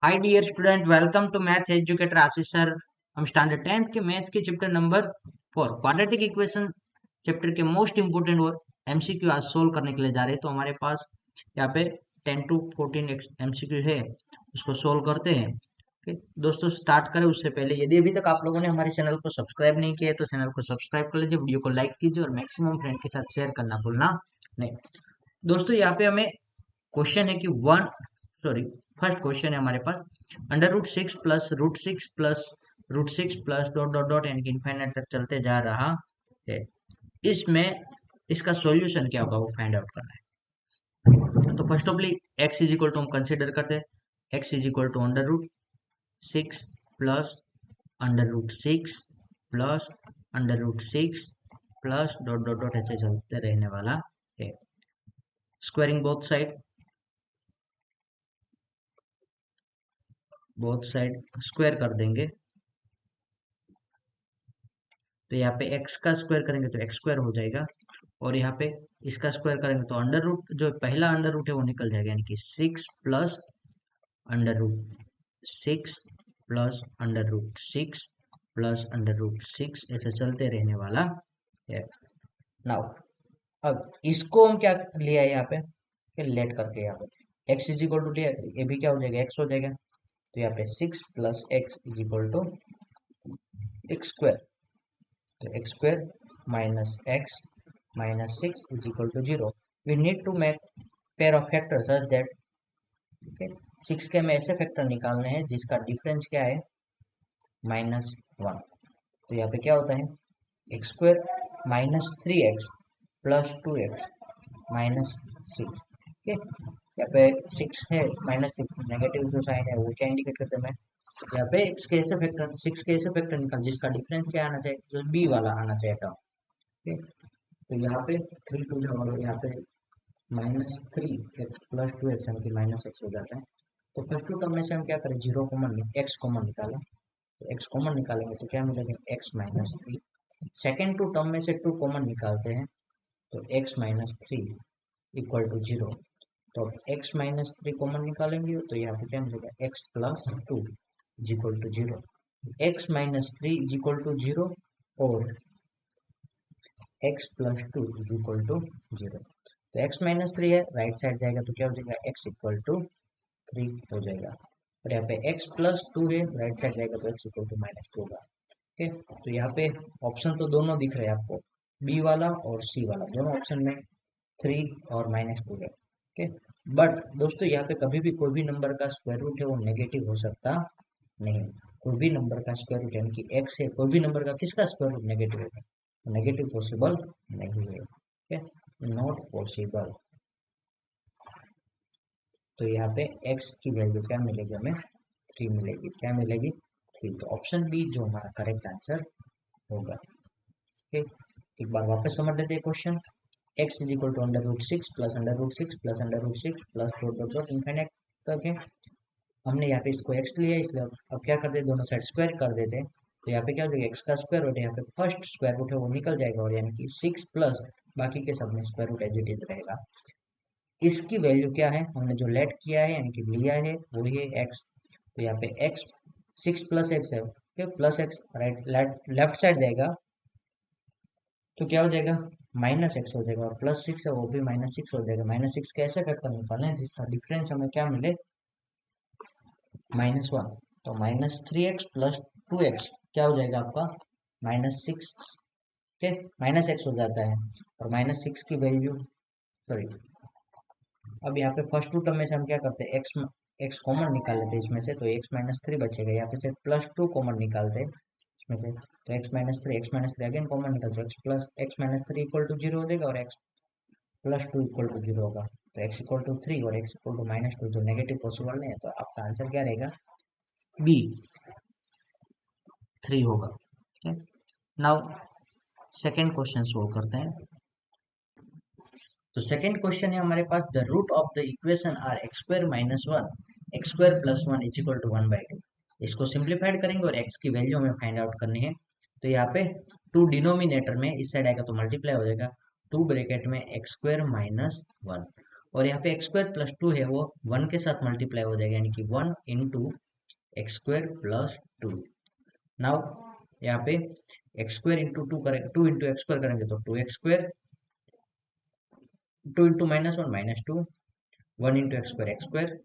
Hi dear student, welcome to math educator Ashish sir. हम standard 10th के math के chapter number 4 quadratic equation chapter के most important MCQ आज solve करने के लिए जा रहे हैं। तो हमारे पास यहाँ पे 10 to 14 एमसीक्यू है, उसको सोल्व करते हैं। ओके दोस्तों, स्टार्ट करें उससे पहले यदि अभी तक आप लोगों ने हमारे चैनल को सब्सक्राइब नहीं किया है तो चैनल को सब्सक्राइब कर लीजिए, वीडियो को लाइक कीजिए और मैक्सिमम फ्रेंड के साथ शेयर करना भूलना नहीं। दोस्तों यहाँ पे हमें क्वेश्चन है कि फर्स्ट क्वेश्चन है हमारे पास, under root 6 plus root 6 plus dot dot dot यानी कि इनफाइनाइट तक चलते जा रहा है। इसमें इसका सॉल्यूशन क्या होगा वो फाइंड आउट करना है। तो first of all x is equal to हम कंसिडर करते हैं, x is equal to under root 6 plus under root 6 plus under root 6 plus dot dot dot ऐसे चलते रहने वाला है। स्क्वायरिंग बोथ साइड स्क्वायर कर देंगे, तो यहाँ पे x का स्क्वायर करेंगे तो x स्क्वायर हो जाएगा, और यहाँ पे इसका स्क्वायर करेंगे तो अंडर रूट, जो पहला अंडर रूट है वो निकल जाएगा, यानी कि 6 प्लस अंडर रूट 6 ऐसे चलते रहने वाला है। नाउ अब इसको हम क्या लिया है यहाँ पे, लेट करके यहाँ पे x इज इक्वल टू लिया, ये भी क्या हो जाएगा, x हो जाएगा। तो यहाँ पे 6 plus x is equal to x square, तो x square minus 6 is equal to 0. We need to make pair of factors such that, okay, 6 के हमें ऐसे फैक्टर निकालने हैं जिसका डिफरेंस क्या है, -1। तो यहाँ पे क्या होता है, x square -3x plus 2x -6। Okay, यहाँ पे 6 है, -6 नेगेटिव जो साइन है वो क्या इंडिकेट करते हैं, यहाँ पे x के ऐसे फैक्टर 6 के ऐसे फैक्टर निकाल जिसका डिफरेंस क्या आना चाहिए, जो b वाला आना चाहिए टर्म। ओके, तो यहाँ पे 3 टू यहाँ पे -3x प्लस 2x यानी कि -x हो जाता है। तो फर्स्ट टू टर्म में से हम क्या करें, जीरो कॉमन, x कॉमन निकालें, तो x कॉमन निकालेंगे तो क्या मिलेगा, x-3। सेकेंड टू टर्म में से 2 कॉमन निकालते हैं तो x-3 इक्वल टू 0। तो x-3 कॉमन निकालेंगे तो यहाँ पे क्या मिलेगा, x+2 is equal to 0। x-3 is equal to 0 और x+2 इज इक्वल टू 0। तो x-3 है, राइट साइड जाएगा तो क्या हो जाएगा, x इक्वल टू 3 हो जाएगा, और यहाँ पे x+2 है, राइट साइड जाएगा तो x इक्वल टू -2 होगा। ओके, तो यहाँ पे ऑप्शन तो दोनों दिख रहे हैं आपको, बी वाला और सी वाला, दोनों ऑप्शन में 3 और -2 है। ओके, बट दोस्तों यहाँ पे कभी भी कोई भी नंबर का स्क्वायर रूट है वो नेगेटिव हो सकता नहीं। कोई भी नंबर का स्क्वायर रूट यानी कि x है, कोई भी नंबर का किसका स्क्वायर रूट नेगेटिव होगा, नेगेटिव पॉसिबल नहीं है। Okay, not possible. तो यहाँ पे x की वैल्यू क्या मिलेगी, हमें 3 मिलेगी, क्या मिलेगी, 3। तो ऑप्शन बी जो हमारा करेक्ट आंसर होगा। ओके, एक बार वापस समझ लेते हैं question. x is equal to under root 6 plus under root 6 plus under root 6 plus dot dot dot infinite तक है। हमने यहाँ पे इसको x लिया, इसलिए अब क्या करते हैं, दोनों साइड स्क्वायर कर देते हैं। तो यहाँ पे क्या हो जाएगा, x का स्क्वायर रूट, यहाँ पे फर्स्ट स्क्वायर रूट है वो निकल जाएगा, और यानी कि 6 प्लस बाकी के सब में square root as it is रहेगा। इसकी वैल्यू क्या है, हमने जो लेट किया है यानी कि लिया है वो है x। तो यहाँ पे x 6 प्लस एक्स है, फिर plus x right left side जाएगा तो क्या हो जाएगा, -x हो जाएगा, और +6 है वो भी -6 हो जाएगा। -6 कैसे फैक्टर निकालें हैं जिसका डिफरेंस हमें क्या मिले, -1। तो -3x प्लस 2x क्या हो जाएगा आपका, -6। ओके, -x हो जाता है, और -6 की वैल्यू, सॉरी, अब यहाँ पे फर्स्ट टू टर्म में से हम क्या करते हैं, एक्स कॉमन निकाल लेते हैं इसमें से, तो x-3 बचेगा, यहाँ पे से +2 कॉमन निकालते हैं इसमें से, तो x-3 अगेन कॉमन निकालते हैं, x-3 इक्वल टू 0 हो जाएगा, और x+2 इक्वल टू 0 होगा। तो x इक्वल टू 3 और x इक्वल टू -2 जो नेगेटिव पॉसिबल नहीं है, तो आपका आंसर क्या रहेगा, बी 3 होगा। नाउ सेकेंड क्वेश्चन सोल्व करते हैं। तो सेकेंड क्वेश्चन है हमारे पास, the root of the equation are x² - 1 x² + 1 is equal to 1/2। इसको सिंप्लीफाइड करेंगे और x की वैल्यू हमें फाइंड आउट करनी है। तो यहाँ पे 2 डिनोमिनेटर में इस साइड आएगा तो मल्टीप्लाई हो जाएगा, 2 ब्रैकेट में x² - 1 और यहाँ पे एक्स स्क्वायर प्लस टू है वो 1 के साथ मल्टीप्लाई हो जाएगा, यानी कि 1 into x square plus two. Now यहाँ पे एक्स स्क्वायर इंटू टू करेंगे, 2 इंटू एक्स स्क्वायर करेंगे तो 2x², 2 into -1 -2, 1 into x square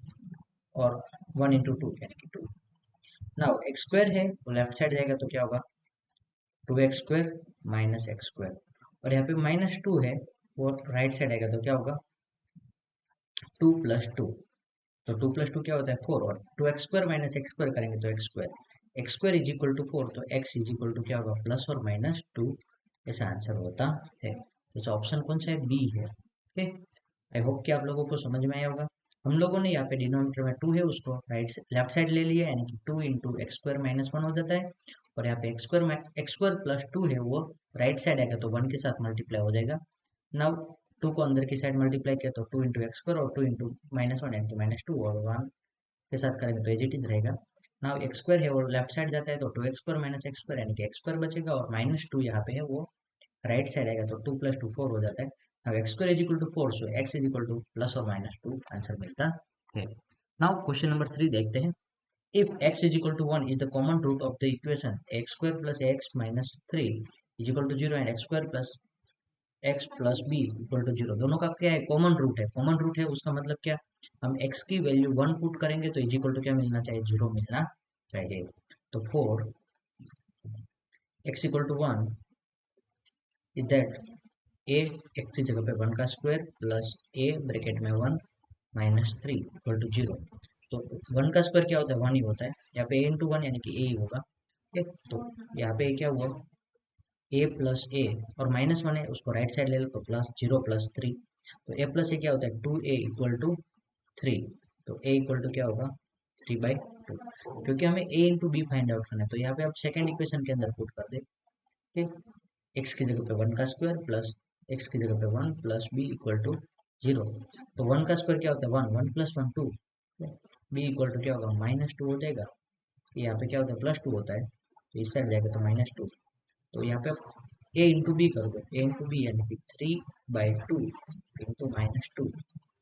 और 1 इंटू टू यानी कि 2। नाउ एक्स स्क्वायर है वो लेफ्ट साइड जाएगा तो क्या होगा 2x² माइनस एक्स स्क्वायर, और यहाँ पे -2 है वो राइट साइड आएगा तो क्या होगा 2 प्लस टू। तो 2 प्लस टू क्या होता है 4, और 2x² माइनस एक्स स्क्वायर करेंगे तो x square is equal to 4, तो x इज इक्वल टू क्या होगा प्लस और -2। ऐसा आंसर होता है। तो ऑप्शन कौन सा है, बी है। ओके, आई होप कि आप लोगों को समझ में आया होगा। हम लोगों ने यहाँ पे डिनोमिनेटर में 2 है उसको लेफ्ट साइड ले लिया, यानी कि 2 इंटू एक्स स्क्वायर माइनस 1 हो जाता है, और यहाँ पे एक्स स्क्वायर प्लस टू है वो राइट साइड आएगा तो 1 के साथ मल्टीप्लाई हो जाएगा। नाउ 2 को अंदर की साइड मल्टीप्लाई किया तो 2 इंटू एक्स स्क्वायर और 2 इंटू -1 यानी कि -2, और 1 के साथ करेंगे तो एज इट इज रहेगा। नाउ एक्स स्क्वायर है वो लेफ्ट साइड जाता है तो 2x² माइनस एक्स स्क्वायर यानी कि एक्स स्क्वायर बचेगा, और -2 यहाँ पे है वो राइट साइड आएगा तो 2 प्लस 2 4 हो जाता है। अब x square is equal to 4, so x is equal to plus और -2 आंसर मिलता है। नाउ क्वेश्चन नंबर 3 देखते हैं। If x is equal to 1 is the common root of the equation x square plus x minus 3 is equal to 0 and x square plus x plus b equal to 0, दोनों का क्या है common root है। Common root है उसका मतलब क्या, हम x की वैल्यू 1 पुट करेंगे तो इज इक्वल टू क्या मिलना चाहिए 0 मिलना चाहिए। तो for x equal to 1 is that a x की जगह पे 1 का स्क्वायर प्लस ए ब्रैकेट में 1 -3 इक्वल टू 0। तो 1 का स्क्वायर क्या होता है 1 ही होता है, यहाँ पे a इंटू 1 यानी कि a ही होगा। ठीक, तो यहाँ पे क्या हुआ a प्लस ए, और -1 है उसको राइट साइड ले लो तो प्लस 0 प्लस 3, तो a प्लस ए क्या होता है 2a इक्वल टू 3, तो a इक्वल टू क्या होगा 3/2, क्योंकि हमें a into b find out करना है तो यहाँ पे आप सेकेंड इक्वेशन के अंदर पुट कर दे। ठीक, एक्स की जगह पे 1 का स्क्वायर प्लस एक्स की जगह पे 1 प्लस बी इक्वल टू 0। तो 1 का स्क्वायर क्या होता है 1, 1 प्लस 1 2, बी इक्वल टू क्या होगा -2 हो जाएगा। यहाँ पे क्या होता है +2 होता है तो इस साइड जाएगा तो -2। तो यहाँ पे a इंटू बी कर दो, a इंटू बी यानी कि 3/2 इंटू -2,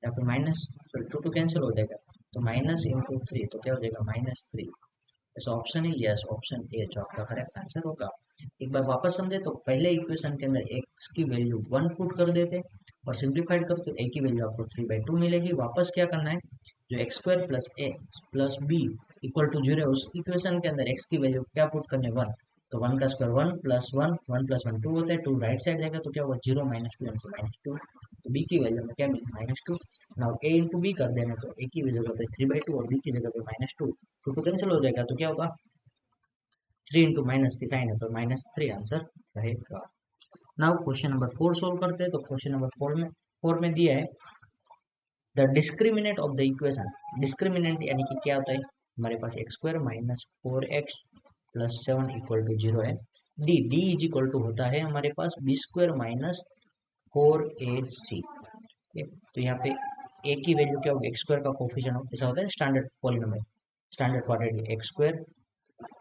यहाँ पे माइनस सॉरी 2 कैंसिल हो जाएगा तो माइनस इंटू 3 तो क्या हो जाएगा -3। ऐसा ऑप्शन है यस, ऑप्शन ए जो आपका करेक्ट आंसर होगा। एक बार वापस समझे तो पहले इक्वेशन के अंदर x की वैल्यू 1 पुट कर देते और सिंप्लीफाइड करो तो a की वैल्यू आपको 3/2 मिलेगी। वापस क्या करना है, जो x square plus x plus b equal to 0 है उस इक्वेशन के अंदर x की वैल्यू क्या पुट करने 1, तो 1 का स्क्वायर 1 प्लस 1, 1 प्लस 1 2 होता है, 2 राइट साइड जाएगा तो क्या होगा 0 -2 इंटू -2, तो b की वैल्यू में क्या मिलेगा -2। नाउ a इंटू बी कर देना तो a की वैल्यू होता है 3/2 और b की जगह पे -2, तो कैंसिल हो जाएगा तो क्या होगा 3 इंटू माइनस की साइन है तो -3 आंसर रहेगा। नाउ क्वेश्चन नंबर 4 सोल्व करते हैं। तो क्वेश्चन नंबर 4 में दिया है the discriminant of the equation. Discriminant यानी कि क्या होता है, हमारे पास x square minus 4x plus 7 equal to 0 है। डी इज इक्वल टू होता है हमारे पास बी स्क्वायर माइनस 4ac। तो यहाँ पे a की वैल्यू क्या होगी एक्स स्क्वायर का कोफिशिएंट ऐसा होता है standard polynomial, standard quadratic x square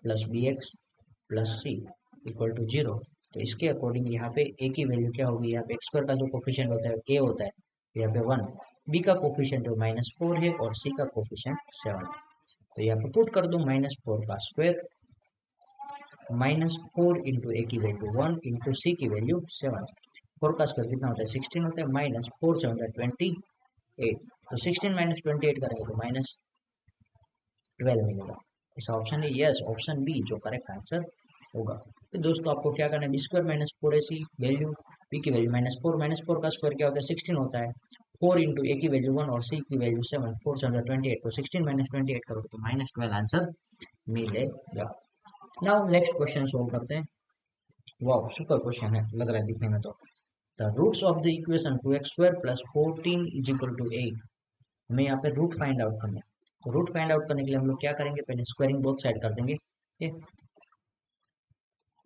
plus b x plus c equal to 0। तो इसके अकॉर्डिंग यहाँ पे a की वैल्यू क्या होगी, यहाँ पे एक्स स्क्वायर का जो कोफिशिएंट होता है a होता है, तो यहाँ पे 1, b का कोफिशिएंट जो -4 है और c का कोफिशिएंट 7 है। तो यहाँ पे पुट कर दो -4 का स्क्वायर -4 इंटू ए की वैल्यू 1 इंटू सी की वैल्यू 7, 4 का स्क्वायर कितना होता है 16 होता है, -4 से होता है 28, तो 16 -28 करेंगे तो -12 मिलेगा। ऐसा ऑप्शन है यस, ऑप्शन बी जो करेक्ट आंसर होगा। तो दोस्तों आपको क्या करना है, b square minus 4ac value, b की वैल्यू -4 का स्क्वायर क्या होता है 16 होता है, 4 इंटू ए की वैल्यू 1 और सी की वैल्यू 7, 4 से 28, तो 16 -28 करोगे तो -12 आंसर मिलेगा। नाउ नेक्स्ट क्वेश्चन सोल्व करते हैं। वाह सुपर क्वेश्चन है लग रहा है दिखने में। तो the roots of the equation 2x² plus 14 is equal to 8, हमें यहाँ पे रूट फाइंड आउट करना है। तो रूट फाइंड आउट करने के लिए हम लोग क्या करेंगे, पहले स्क्वायरिंग बोथ साइड कर देंगे।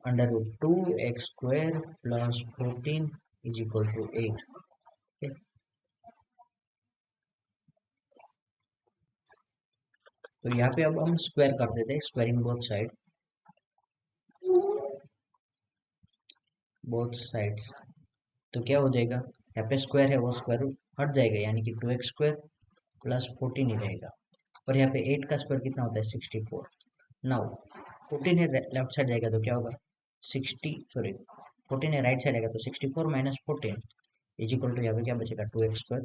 Under root 2x² plus 14 is equal to 8। तो यहाँ पे अब हम स्क्वायर कर देते हैं, स्क्वायरिंग बोथ साइड्स। तो क्या हो जाएगा, यहाँ पे स्क्वायर है वो स्क्वायर रूट हट जाएगा, यानी कि 2x² प्लस 14 ही रहेगा। और यहाँ पे 8 का स्क्वायर कितना होता है 64। नाउ 14 है लेफ्ट साइड जाएगा तो क्या होगा 14 है राइट साइड आएगा तो 64 माइनस 14 इज इक्वल टू, यहाँ पे क्या बचेगा 2x²।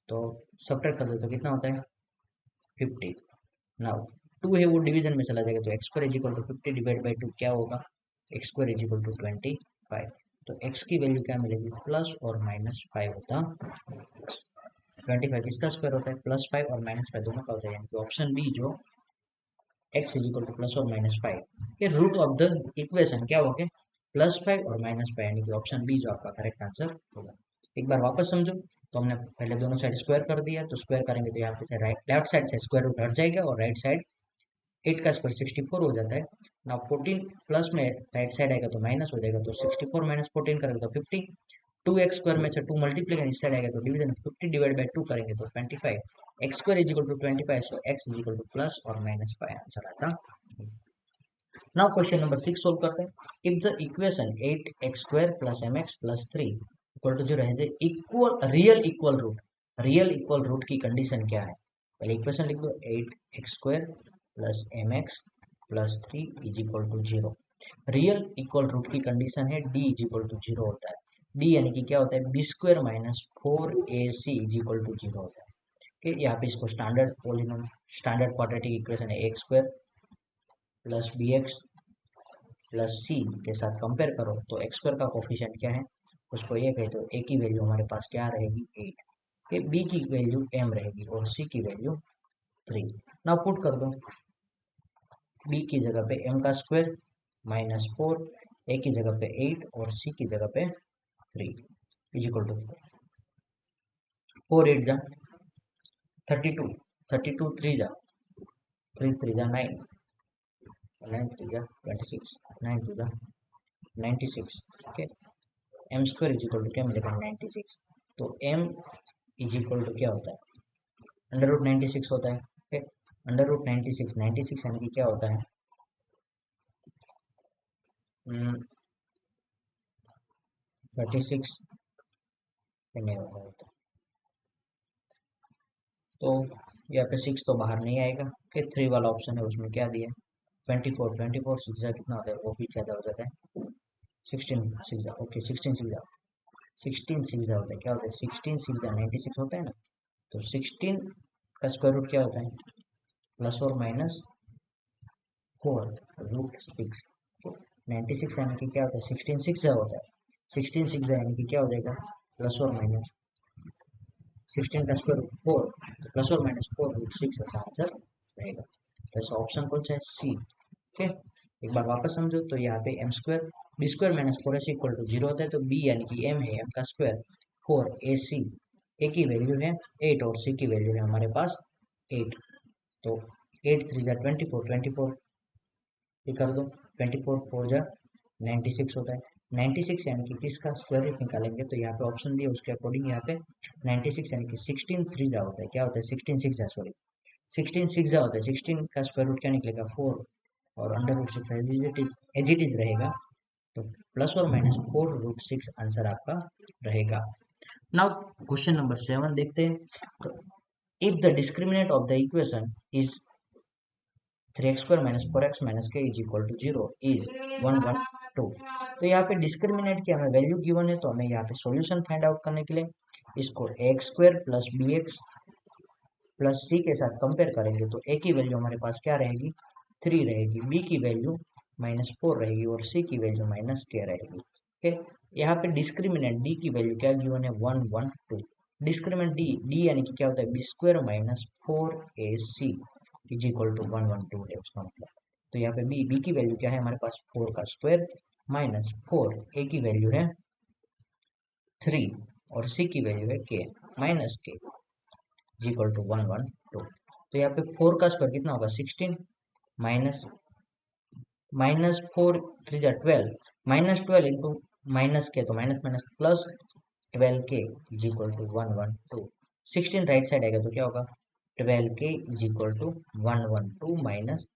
तो सब्ट्रैक्ट कर दो तो कितना होता है 50। नाउ 2 है वो डिवीजन में चला जाएगा तो x² is equal to 50 divide by 2 क्या होगा x² इज इक्वल टू 25। तो x की वैल्यू क्या मिलेगी प्लस और माइनस 5 होता। 25 किसका स्क्वायर होता है +5 और -5 दोनों का होता है, यानी कि ऑप्शन बी जो x is equal to plus और -5 ये रूट ऑफ द इक्वेशन क्या होगा +5 और -5, यानी कि ऑप्शन बी जो आपका करेक्ट आंसर होगा। एक बार वापस समझो तो हमने पहले दोनों साइड स्क्वायर कर दिया, तो स्क्वायर करेंगे तो यहाँ पे से राइट लेफ्ट साइड से स्क्वायर रूट हट जाएगा और राइट साइड 8 का स्क्वायर 64 हो जाता है ना। 14 प्लस में राइट साइड आएगा तो माइनस हो जाएगा, तो 64 माइनस 14 करेंगे तो 50। 2x² में से 2 मल्टीप्लाई इस साइड आएगा तो डिवीजन 50 डिवाइड बाई 2 करेंगे तो 25। x² is equal to 25, so x is equal to plus और -5 आंसर आता। नाउ क्वेश्चन नंबर 6 सोल्व करते हैं। If the equation 8x² plus mx plus 3 equal to 0 है इक्वल रियल इक्वल रूट की condition क्या है। पहले इक्वेशन लिख दो 8x² plus mx plus 3 is equal to 0। Real equal root की कंडीशन है d इज इक्वल टू 0 होता है। d यानी कि क्या होता है b² minus 4ac is equal to 0 होता है। ठीक है, यहाँ पे इसको standard polynomial standard quadratic equation है x² plus bx plus c के साथ कंपेयर करो तो x² का कोफिशिएंट क्या है उसको ये कहे तो a की वैल्यू हमारे पास क्या रहेगी 8, b की वैल्यू m रहेगी और c की वैल्यू 3। नाउ पुट कर दो b की जगह पे m का स्क्वायर माइनस 4, a की जगह पे 8 और c की जगह पे 3 इज इक्वल टू 4 8 जा 32, 32 3 जा 3 3 जा 9, 9 3 जा 26, 9 2 जा 96। ठीक है, m square is equal to क्या मिलेगा 96। तो m इज इक्वल टू क्या होता है अंडर रूट 96 होता है। ठीक है, अंडर रूट 96 96 यानी कि क्या होता है 36 नहीं होता, तो यहाँ पे 6 तो बाहर नहीं आएगा। फिर 3 वाला ऑप्शन है उसमें क्या दिया 24, 24 6 कितना होता है वो भी ज़्यादा हो जाता है 16 6 ओके 16 6 16 6 होता है, क्या होता है 16 6 96 होता है ना। तो 16 का स्क्वायर रूट क्या होता है प्लस और माइनस 4 रूट 6। 96 यानी कि क्या होता है 16 6 होता है, 16 6 यानी कि क्या हो जाएगा प्लस और माइनस 16 का स्क्वायर रूट 4, तो प्लस और माइनस 4 रूट 6 ऐसा आंसर रहेगा। तो ऐसा ऑप्शन कौन सा है सी। ठीक है, एक बार वापस समझो तो यहाँ पे m square b square minus 4ac equal to 0 होता है, तो बी यानी कि एम है, एम का स्क्वायर 4ac, ए की वैल्यू है 8 और सी की वैल्यू है हमारे पास 8। तो 8 3 जा 24, 24 ये कर दो 24 4 जा 96 होता है। 96 यानी कि किसका स्क्वायर रूट निकालेंगे तो यहाँ पे ऑप्शन दिया उसके अकॉर्डिंग यहाँ पे 96 यानी कि 16 3 जा होता है, क्या होता है 16 6 जा सॉरी 16 6 जा होता है। 16 का स्क्वायर रूट क्या निकलेगा 4 और under root 6 as it is रहेगा, तो प्लस और माइनस 4 रूट 6 आंसर आपका रहेगा। नाउ क्वेश्चन नंबर 7 देखते हैं। तो if the discriminant of the equation is 3x² minus 4x minus के इज इक्वल टू 0 इज 1 1 2। तो यहाँ पे डिस्क्रिमिनेंट की हमें वैल्यू गिवन है, तो हमें यहाँ पे सॉल्यूशन फाइंड आउट करने के लिए इसको x² plus bx plus c के साथ कंपेयर करेंगे तो a की वैल्यू हमारे पास क्या रहेगी 3 रहेगी, b की वैल्यू -4 रहेगी और c की वैल्यू -k रहेगी। ओके, यहाँ पे डिस्क्रिमिनेंट d की वैल्यू क्या गिवन है 1 1 2। डिस्क्रिमिनेंट d यानी कि क्या होता है b² minus 4ac is equal to 1 1 2 है उसका मतलब। तो यहाँ पे b की वैल्यू क्या है हमारे पास 4 का स्क्वायर माइनस 4, a की वैल्यू है 3 और c की वैल्यू है k minus k is equal to 1 1 2। तो यहाँ पे 4 का स्क्वायर कितना होगा 16 माइनस माइनस 4 3 जा 12 -12 इंटू माइनस के तो माइनस माइनस प्लस 12 के is equal to 1 1 2। 16 right side आएगा तो क्या होगा 12 के is equal to 1 1 2 minus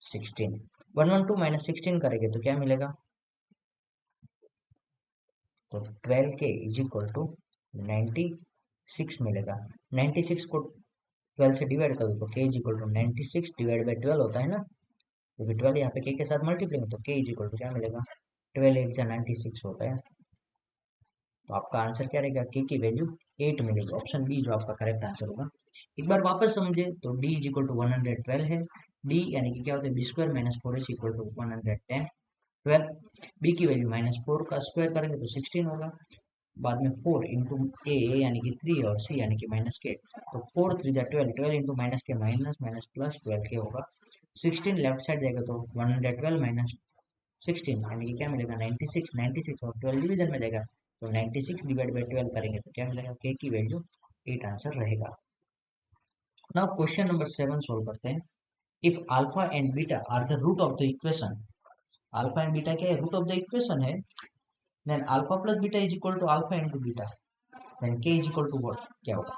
16। 1 1 2 minus 16 करेंगे तो क्या मिलेगा, तो 12 के इज इक्वल टू 96 6 मिलेगा। 96 को 12 से डिवाइड कर दो तो k is equal to 96 divide by 12 होता है ना, क्योंकि 12 यहाँ पे k के साथ मल्टीप्लाई तो k इज इक्वल टू क्या मिलेगा, 12 8 जा 96 होता है। तो आपका आंसर क्या रहेगा, k की वैल्यू 8 मिलेगी। ऑप्शन बी जो आपका करेक्ट आंसर होगा। एक बार वापस समझे तो d इज इक्वल टू 112 है। d यानी कि क्या होता है, b square minus 4 equal to 110 12। B की वैल्यू -4 का स्क्वायर करेंगे तो 16 होगा। बाद में 4 इंटू ए यानी कि 3 और सी यानी कि माइनस के, तो 4 3 जा 12, 12 इंटू माइनस के माइनस माइनस प्लस 12 के होगा। 16 लेफ्ट साइड जाएगा तो 112 माइनस 16 यानी कि क्या मिलेगा 96। 96 और 12 डिवीजन में जाएगा तो 96 डिवाइड बाई 12 करेंगे तो क्या मिलेगा, के की वैल्यू 8 आंसर रहेगा। नाउ क्वेश्चन नंबर 7 सोल्व करते हैं। If alpha and beta are the root of the equation, alpha and beta क्या है, रूट ऑफ द इक्वेशन है, then alpha plus beta is equal to alpha into beta, then k is equal to what, क्या होगा।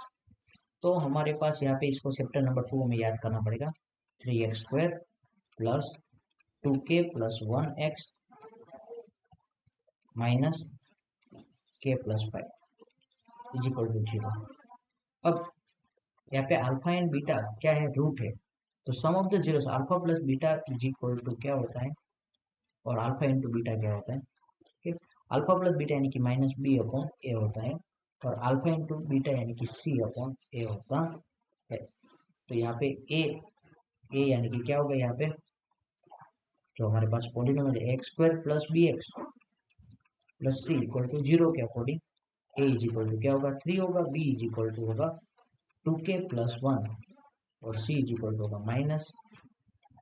तो हमारे पास यहाँ पे इसको चैप्टर नंबर 2 में याद करना पड़ेगा। 3x² plus 2k plus 1x minus k plus 5 is equal to 0। अब यहाँ पे अल्फा एंड बीटा क्या है, रूट है, तो sum of the zeros alpha plus beta is equal to क्या होता है, और अल्फा इंटू बीटा क्या होता है, ठीक है। अल्फा प्लस बीटा यानी कि माइनस बी अपॉन ए होता है, और अल्फा इंटू बीटा यानी कि सी अपॉन ए होता है। तो यहाँ पे ए यानी कि क्या होगा, यहाँ पे जो हमारे पास पॉलिनोमियल है x² plus b x plus c equal to 0 के according a is equal to क्या होगा, 3 होगा, बी इज इक्वल टू होगा 2k प्लस 1 और सी इज इक्वल टू होगा माइनस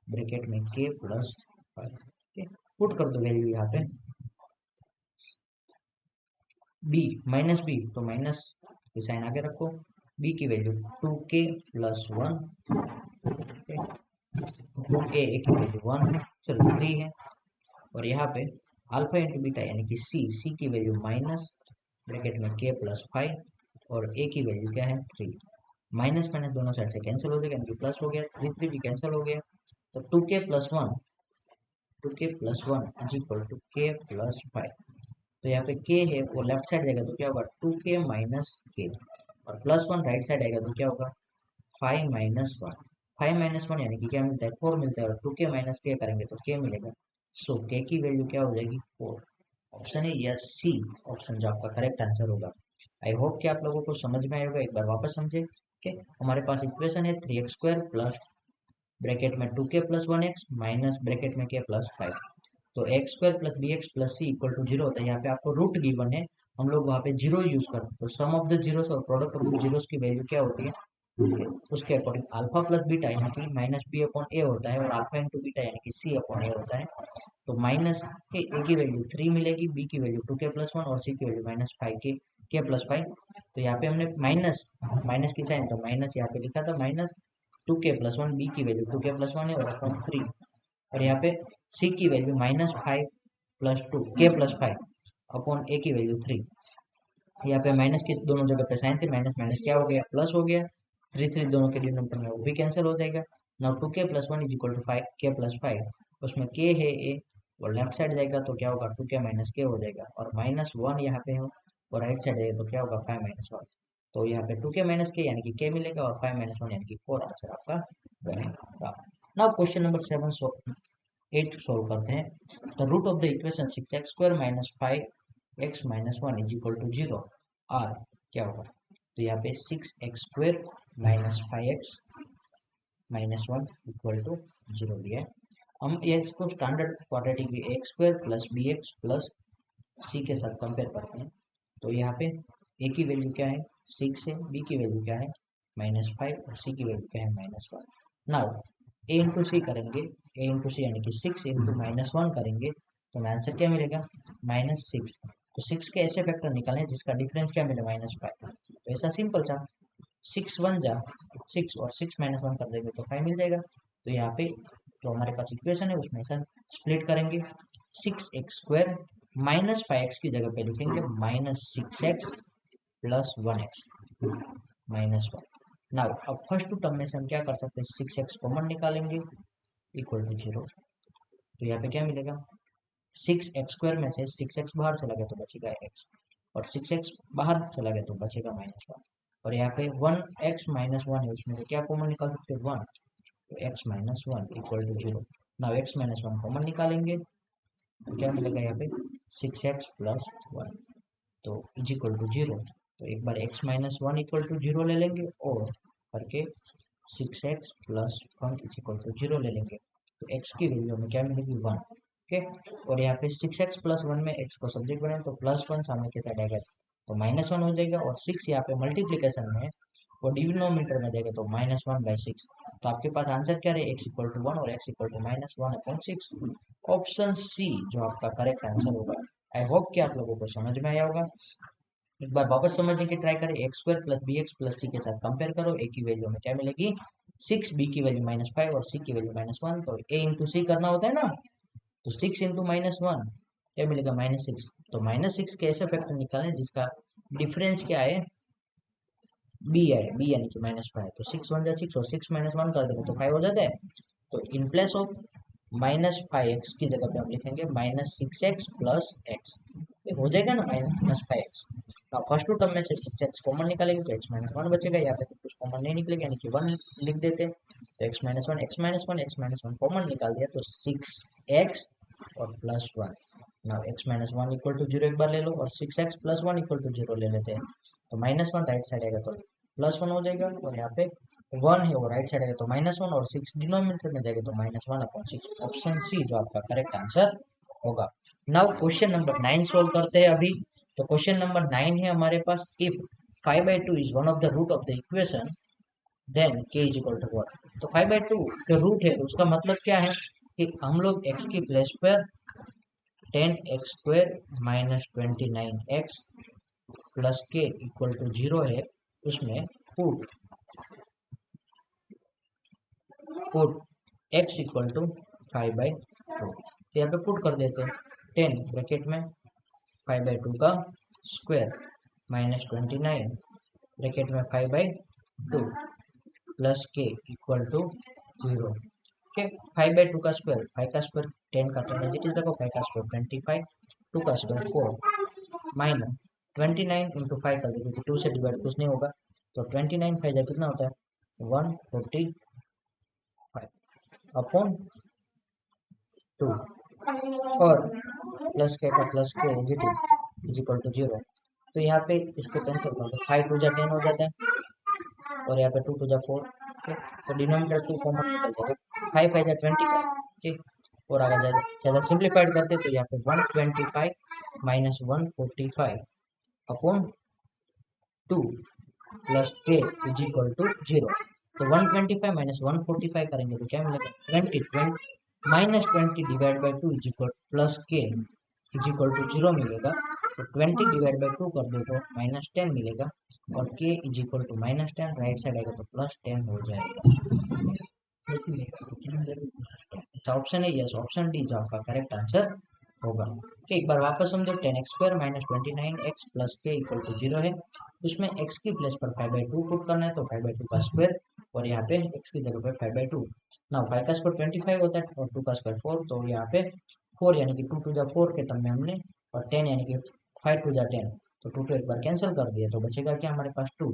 ब्रैकेट में k प्लस 5। पुट कर दो वैल्यू यहाँ पे, b माइनस बी तो माइनस के साइन आगे रखो, b की वैल्यू 2k प्लस 1, 2a की वैल्यू 1 सॉरी 3 है, और यहाँ पे अल्फा इंटू बीटा यानी कि सी की वैल्यू माइनस ब्रैकेट में k प्लस 5 और a की वैल्यू क्या है 3। माइनस माइनस दोनों साइड से कैंसिल हो जाएगा, यानी कि प्लस हो गया, 3 3 भी कैंसिल हो गया, तो 2k plus 1 is equal to k plus 5। तो यहाँ पे k है वो लेफ्ट साइड जाएगा तो क्या होगा 2k माइनस k, और प्लस 1 राइट साइड आएगा तो क्या होगा 5 माइनस 1। 5 माइनस 1 यानी कि क्या मिलता है 4 मिलता है, और 2k माइनस k करेंगे तो k मिलेगा। सो k की वैल्यू क्या हो जाएगी 4। ऑप्शन है यस सी, ऑप्शन जो आपका करेक्ट आंसर होगा। आई होप कि आप लोगों को समझ में आएगा। एक बार वापस समझे कि हमारे पास इक्वेशन है 3x² प्लस ब्रैकेट में 2k plus 1x minus bracket में k प्लस 5, तो x² plus b x plus c equal to 0 होता है। यहाँ पे आपको रूट गिवन है, हम लोग वहाँ पे 0 यूज करते हैं, तो सम ऑफ द जीरोस और प्रोडक्ट ऑफ द जीरोस की वैल्यू क्या होती है, उसके अकॉर्डिंग अल्फा प्लस बीटा यानी कि माइनस बी अपॉन ए होता है, और अल्फा इंटू बीटा यानी कि सी अपॉन ए होता है। तो माइनस के ए की वैल्यू 3 मिलेगी, बी की वैल्यू 2k प्लस 1 और सी की वैल्यू माइनस 5 के प्लस 5। तो यहाँ पे हमने माइनस माइनस की साइन, तो माइनस यहाँ पे लिखा था माइनस 2k प्लस 1, बी की वैल्यू 2k प्लस 1 है और अपॉन 3, और यहाँ पे सी की वैल्यू -5 प्लस 2 के प्लस 5 अपॉन ए की वैल्यू 3। यहाँ पे माइनस की दोनों जगह पे साइन थे, माइनस माइनस क्या हो गया प्लस हो गया, 3 3 दोनों के डिनोमिनेटर में वो भी कैंसिल हो जाएगा। Now 2k plus 1 is equal to 5 k plus 5, उसमें k है ए और लेफ्ट साइड जाएगा तो क्या होगा 2k माइनस के हो जाएगा, और -1 यहाँ पे हो और राइट साइड जाएगा तो क्या होगा 5 माइनस 1। तो यहाँ पे 2k माइनस के यानी कि k मिलेगा, और 5 माइनस 1 यानी कि 4 आंसर आपका रहेगा। नाउ क्वेश्चन नंबर 8 सोल्व करते हैं। The root of the equation 6x² minus 5x minus 1 is equal to 0 are, क्या होगा। तो यहाँ पे 6x² minus 5x minus 1 equal to 0 लिया है। हम इसको standard quadratic x² plus b x plus c के साथ कंपेयर करते हैं। तो यहाँ पे a की वैल्यू क्या है 6 है, b की वैल्यू क्या है -5 और c की वैल्यू क्या है -1। नाउ a इंटू सी करेंगे, a इंटू सी यानी कि 6 इंटू -1 करेंगे तो हमें आंसर क्या मिलेगा -6। तो 6 के ऐसे फैक्टर निकालें जिसका डिफरेंस क्या मिले -5, तो ऐसा सिंपल सा 6 1 जा 6 और 6 -1 कर देंगे तो 5 मिल जाएगा। तो यहाँ पे जो हमारे पास इक्वेशन है उसमें ऐसा स्प्लिट करेंगे, 6x² -5x की जगह पे लिखेंगे -6x plus 1x minus 1। Now अब फर्स्ट टर्म में से हम क्या कर सकते हैं 6x कॉमन निकालेंगे इक्वल टू 0। तो यहाँ पे क्या मिलेगा 6x² में से 6x बाहर चला गया तो बचेगा x, और 6x बाहर चला गया तो बचेगा -1। और यहाँ पे 1x-1 है, उसमें से क्या कॉमन निकाल सकते हैं 1, तो x-1 equal to 0। Now x-1 common निकालेंगे तो क्या मिलेगा यहाँ पे 6x प्लस 1 तो इज इक्वल टू 0। तो एक बार x-1 इक्वल टू 0 ले लेंगे और करके 6x plus 1 is equal to 0 ले लेंगे, तो x की वैल्यू हमें क्या मिलेगी 1। ओके, और यहाँ पे 6x प्लस 1 में x को सब्जेक्ट बनाए तो प्लस 1 सामने के साइड आएगा तो -1 हो जाएगा, और 6 यहाँ पे मल्टीप्लीकेशन में है वो डिनोमिनेटर में जाएगा तो -1/6। तो आपके पास आंसर क्या रहे, x इक्वल टू 1 और x इक्वल टू -1/6। ऑप्शन सी जो आपका करेक्ट आंसर होगा। आई होप कि आप लोगों को समझ में आया होगा। एक बार वापस समझने की ट्राई करें, x² प्लस bx+c के साथ कंपेयर करो, a की वैल्यू में क्या मिलेगी 6, b की वैल्यू -5 और c की वैल्यू -1, तो a इंटू सी करना होता है ना, तो 6 इंटू -1 क्या मिलेगा -6। तो -6 के ऐसे फैक्टर निकालें जिसका डिफरेंस क्या है b है, b यानी कि -5, तो 6 1 जा 6 और 6 -1 कर देंगे तो 5 हो जाता है। तो इन प्लेस ऑफ -5x की जगह पे हम लिखेंगे -6x प्लस x, हो जाएगा ना -5x। अब फर्स्ट टू टर्म में से 6x कॉमन निकालेंगे तो x-1 बचेगा, यहाँ पे तो कुछ कॉमन नहीं निकलेगा यानी कि 1 लिख देते हैं, तो x-1 कॉमन निकाल दिया तो 6x और plus 1। Now x-1 equal to 0 एक बार ले लो और 6x प्लस 1 इक्वल टू 0 ले लेते हैं, तो -1 राइट साइड आएगा तो +1 हो जाएगा, और यहाँ पे 1 है वो राइट साइड आएगा तो -1 और 6 डिनोमिनेटर में जाएगा तो -1/6। ऑप्शन सी जो आपका करेक्ट आंसर होगा। नाउ क्वेश्चन नंबर 9 सोल्व करते हैं अभी। तो क्वेश्चन नंबर 9 है हमारे पास, if 5/2 is one of the root of the equation then k is equal to what. तो 5/2 के रूट है तो उसका मतलब क्या है कि हम लोग x की प्लेस पर 10x² minus 29x plus k equal to 0 है, उसमें पुट x इक्वल टू 5/2, तो यहाँ पे पुट कर देते हैं 10 ब्रैकेट में 5/2 का स्क्वायर माइनस 29 ब्रैकेट में 5/2 plus k equal to 0। Okay, 5/2 का स्क्वायर 5 का स्क्वायर 10 का 10 एज इट इज रखो, 5 का स्क्वायर 25, 2 का स्क्वायर 4 माइनस 29 इंटू 5 कर दो क्योंकि 2 से डिवाइड कुछ नहीं होगा, तो 29 5 जा कितना होता है 145 अपॉन 2 और प्लस के का प्लस के इज इक्वल टू 0। तो यहाँ पे इसको कैंसिल कर दो, 5 2 जा 10 हो जाता है और यहाँ पे 2 2 जा 4, तो डिनोमिनेटर 2 कॉमन निकल जाएगा, 5 5 जा 25, ठीक। और आगे ज़्यादा सिंप्लीफाइड करते तो यहाँ पे 125 माइनस 145 अपॉन 2 प्लस के इज इक्वल टू 0। तो 125 माइनस 145 करेंगे तो क्या मिलेगा 20 minus 20 divide by 2 is equal plus के इज इक्वल टू 0 मिलेगा, तो 20 डिवाइड बाई 2 कर दो तो -10 मिलेगा, और k is equal to -10 right side आएगा तो +10 हो जाएगा। ऑप्शन है यस, ऑप्शन डी जो आपका करेक्ट आंसर होगा। okay, एक बार वापस समझो, 10x² minus 29x plus k equal to 0 है, उसमें x की प्लेस पर 5/2 पुट करना है तो 5/2 का स्क्वायर, और यहाँ पे x की जगह पे 5/2। ना 5 का स्क्वायर 25 होता है और 2 का स्क्वायर 4, तो यहाँ पे 4 यानी कि 2 2 जा 4 के टर्म में हमने, और 10 यानी कि 5 2 जा 10, तो 2 2 एक बार कैंसिल कर दिया तो बचेगा क्या हमारे पास 2।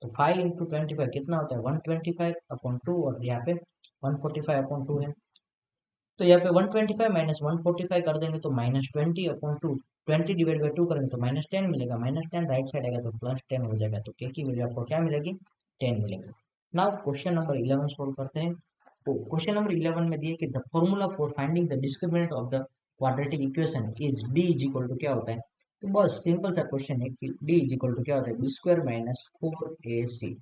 तो 5 इंटू 25 कितना होता है 125 अपॉन 2, और यहाँ पे 145 अपॉन 2 है, तो यहाँ पे 125 माइनस 145 कर देंगे तो -20 अपॉन 2, 20 डिवाइड बाई 2 करेंगे तो -10 मिलेगा, -10 राइट साइड आएगा तो +10 हो जाएगा, तो के की वैल्यू आपको क्या मिलेगी 10 मिलेगी। नाउ क्वेश्चन नंबर 11 सोल्व करते हैं। तो क्वेश्चन नंबर 11 में दिए कि the formula for finding the discriminant of the quadratic equation is d is equal to क्या होता है, तो बस सिंपल सा क्वेश्चन है कि d इज इक्वल टू क्या होता है b² minus 4ac।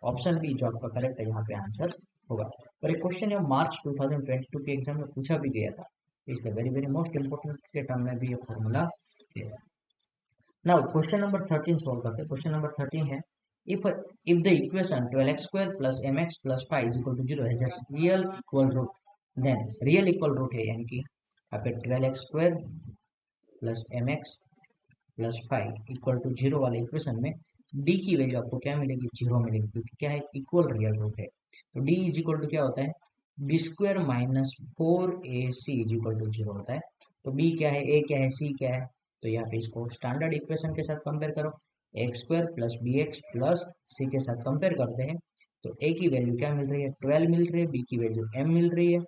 Option b जो आपका करेक्ट है यहाँ पे आंसर होगा। और एक क्वेश्चन है मार्च 2022 के एग्जाम में पूछा भी गया था, इसलिए वेरी वेरी मोस्ट इंपोर्टेंट के टर्म में भी ये फॉर्मूला है। नाउ क्वेश्चन नंबर 13 सॉल्व करते हैं। क्वेश्चन नंबर 13 है if if the equation 12x² plus mx plus 5 is equal to 0 has a real equal root, then real equal root है यानी कि यहाँ पे 12x² plus mx plus 5 equal to 0 वाले equation में d की वैल्यू आपको क्या मिलेगी 0 मिलेगी, क्योंकि क्या है इक्वल रियल रूट है। तो d इज इक्वल टू क्या होता है b² minus 4ac is equal to 0 होता है। तो b क्या है, a क्या है, c क्या है, तो यहाँ पे इसको स्टैंडर्ड इक्वेशन के साथ कंपेयर करो। X square plus b x plus c के साथ कंपेयर करते हैं तो ए की वैल्यू क्या मिल रही है 12 मिल रही है, बी की वैल्यू m मिल रही है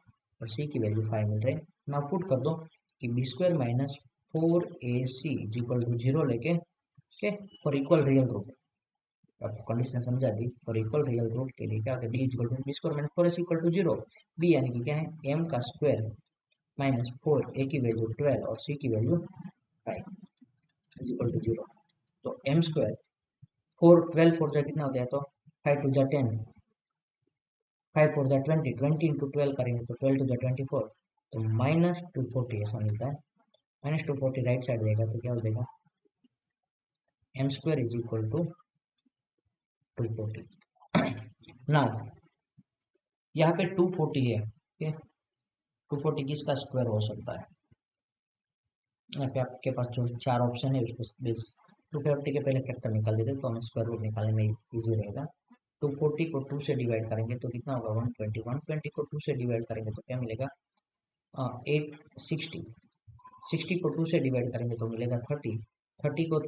और सी की वैल्यू 5 मिल रही है। ना पुट कर दो कि b square minus 4ac is equal to 0 लेके के फॉर इक्वल रियल रूट, आपको कंडीशन समझा दी, फॉर इक्वल रियल रूट के लिए क्या होता है d equal to b square minus 4ac equal to 0, b यानी कि क्या है m का स्क्वायर माइनस 4 ए की वैल्यू 12 और सी की वैल्यू 5 इज इक्वल टू 0। तो m स्क्वायर 4 12 फोर जा कितना होता है तो 5 टू जा 10, 5 फोर जा 20, 20 इंटू 12 करेंगे तो 12 टू जा 24, तो माइनस 240 ऐसा मिलता है। माइनस 240 राइट साइड देगा तो क्या हो जाएगा m square is equal to 240। Now यहाँ पे 240 है, ठीक है 240 किसका स्क्वायर हो सकता है, यहाँ पे आपके पास जो 4 ऑप्शन है उसको बेस 240 के पहले फैक्टर निकाल देते तो हमें स्क्वायर रूट निकालने में इजी रहेगा। 240 को 2 से डिवाइड करेंगे तो कितना होगा 120, 120 को 2 से डिवाइड करेंगे तो क्या मिलेगा 860, 60 को 2 से डिवाइड करेंगे तो मिलेगा 30, 30 को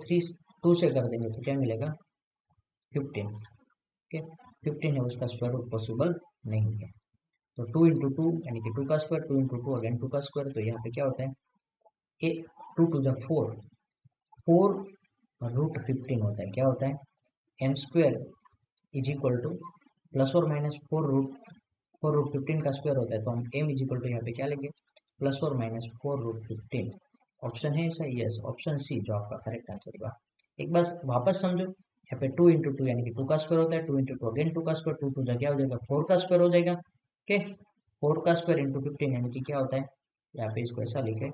2 से कर देंगे तो क्या मिलेगा 15, ठीक है 15 है उसका स्क्वायर रूट पॉसिबल नहीं है। तो 2 इंटू टू यानी कि 2 का स्क्वायर, 2 इंटू टू अगेन 2 का स्क्वायर, तो यहाँ पे क्या होता है ए 2 टू द 4, 4 रूट 15 होता है, क्या होता है m square is equal to plus और माइनस 4 रूट 15 का स्क्वायर होता है, तो हम m इज इक्वल टू यहाँ पे क्या लेंगे प्लस और माइनस 4 रूट 15। ऑप्शन है ऐसा, यस ऑप्शन सी जो आपका करेक्ट आंसर होगा। एक बार वापस समझो, यहाँ पे 2 इंटू टू यानी कि 2 का स्क्वायर होता है, 2 इंटू टू अगेन 2 का स्क्वायर, 2 टू जा क्या हो जाएगा 4 का स्क्वायर हो जाएगा, ओके 4 का स्क्वायर इंटू 15 यानी कि क्या होता है, यहाँ पे इसको ऐसा लिखे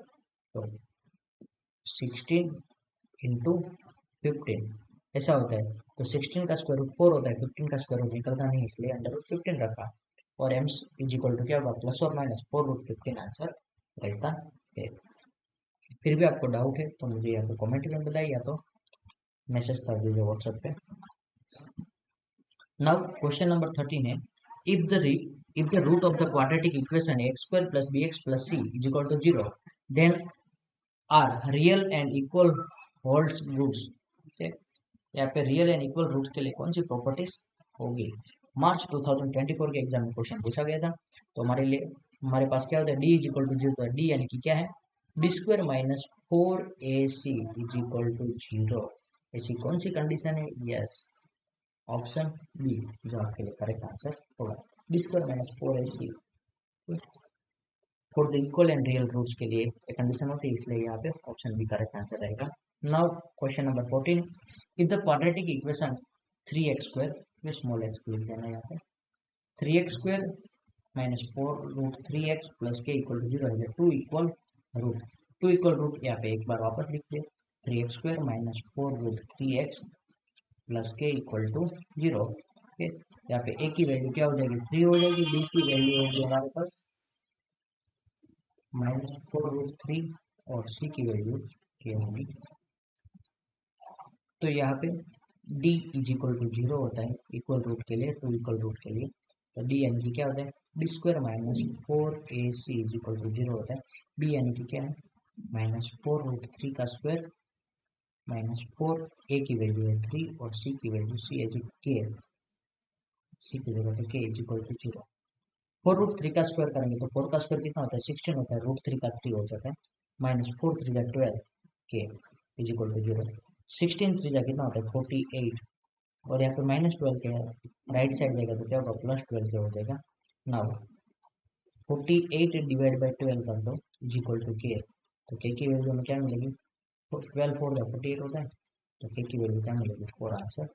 तो 16 इंटू 15 ऐसा होता है, तो 16 का स्क्वायर रूट 4 होता है, 15 का स्क्वायर रूट निकलता नहीं इसलिए अंडर रूट 15 रखा, और m इज इक्वल टू क्या होगा प्लस और माइनस 4 रूट 15 आंसर रहता है। फिर भी आपको डाउट है तो मुझे या तो कमेंट में बताइए या तो मैसेज कर दीजिए व्हाट्सएप पे। नाउ क्वेश्चन नंबर 13 है, if the if the root of the quadratic equation x square plus bx plus c is equal to 0 then are real and equal holds roots, ठीक है यहाँ पे रियल एंड इक्वल रूट्स के लिए कौन सी properties होगी। मार्च 2024 के एग्जाम में क्वेश्चन पूछा गया था, तो हमारे लिए हमारे पास क्या होता है d is equal to 0, d यानी कि क्या है b square minus 4ac is equal to 0, ऐसी कौन सी कंडीशन है, यस ऑप्शन बी जो आपके लिए करेक्ट आंसर होगा, b square minus 4ac for the equal and real roots के लिए एक कंडीशन होती है, इसलिए यहाँ पे ऑप्शन बी करेक्ट आंसर रहेगा। Now question number 14, if the quadratic equation 3x square में स्मॉल x लिख देना यहाँ पे 3x square minus 4 root 3x plus k equal to 0 है, 2 इक्वल रूट यहाँ पे एक बार वापस लिख दे 3x square minus 4 root 3x plus k equal to 0, okay यहाँ पे a की वैल्यू क्या हो जाएगी 3 हो जाएगी, b की वैल्यू होगी हमारे पास माइनस 4 रूट 3 और c की वैल्यू k होगी। तो यहाँ पे d इज इक्वल टू 0 होता है इक्वल रूट के लिए, 2 इक्वल रूट के लिए, तो d यानी कि क्या होता है d square minus 4ac is equal to 0 होता है, b यानी कि क्या है माइनस 4 रूट 3 का स्क्वायर माइनस 4, a की वैल्यू है 3 और c की वैल्यू c है k, c की जगह पे k is equal to 0। 4 root 3 का स्क्वायर करेंगे तो 4 का स्क्वायर कितना होता है 16 होता है, रूट 3 का 3 हो जाता है, माइनस 4 3 जा 12 के इज इक्वल टू 0, 16 3 जा कितना होता है 48 और यहाँ पे माइनस 12 के राइट साइड जाएगा तो क्या होगा प्लस 12 के हो जाएगा। नाउ 48 डिवाइड बाई 12 कर दो इज इक्वल टू के, तो के की वैल्यू में क्या मिलेगी 12 4 जा 48 होता है, तो के की वैल्यू क्या मिलेगी 4 आंसर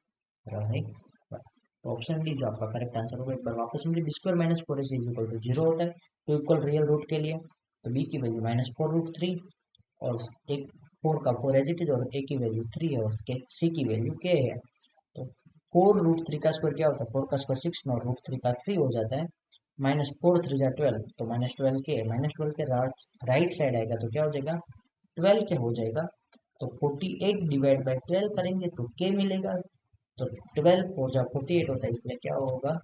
रहेगा। तो ऑप्शन डी जो आपका करेक्ट आंसर होगा। एक बार वापस समझिए, b square minus 4ac is equal to 0 होता है, तो इक्वल रियल रूट के लिए तो बी की वैल्यू माइनस 4 रूट 3 और एक 4 का 4 एज इट इज और ए की वैल्यू 3 है और सी की वैल्यू के है। तो 4 रूट 3 का स्क्वायर क्या होता है 4 का स्क्वायर 6 और रूट 3 का 3 हो जाता है, माइनस 4 3 जा 12 तो माइनस 12 के, माइनस 12 के राइट साइड आएगा तो क्या हो जाएगा 12 के हो जाएगा, तो 48 डिवाइड बाई 12 करेंगे तो के मिलेगा, तो 12 4 जा 48 होता है, इसलिए क्या होगा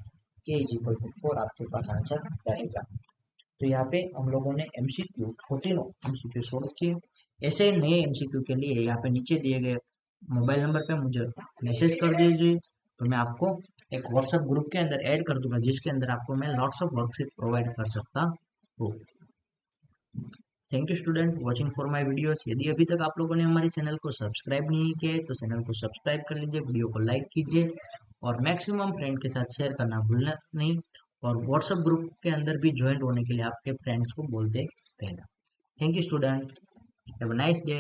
के इज इक्वल टू 4 आपके पास आंसर रहेगा। तो यहाँ पे हम लोगों ने MCQ 14 MCQ सोल्व किए। ऐसे नए MCQ के लिए यहाँ पे नीचे दिए गए मोबाइल नंबर पे मुझे मैसेज कर दीजिए, तो मैं आपको एक व्हाट्सएप ग्रुप के अंदर ऐड कर दूंगा, जिसके अंदर आपको मैं लॉट्स ऑफ वर्कशीट प्रोवाइड कर सकता हूँ। Thank you student watching for my videos. यदि अभी तक आप लोगों ने हमारे चैनल को सब्सक्राइब नहीं किया है तो चैनल को सब्सक्राइब कर लीजिए, वीडियो को लाइक कीजिए और मैक्सिमम फ्रेंड के साथ शेयर करना भूलना नहीं। और व्हाट्सएप ग्रुप के अंदर भी ज्वाइन होने के लिए आपके फ्रेंड्स को बोलते रहना। Thank you student, have a nice day.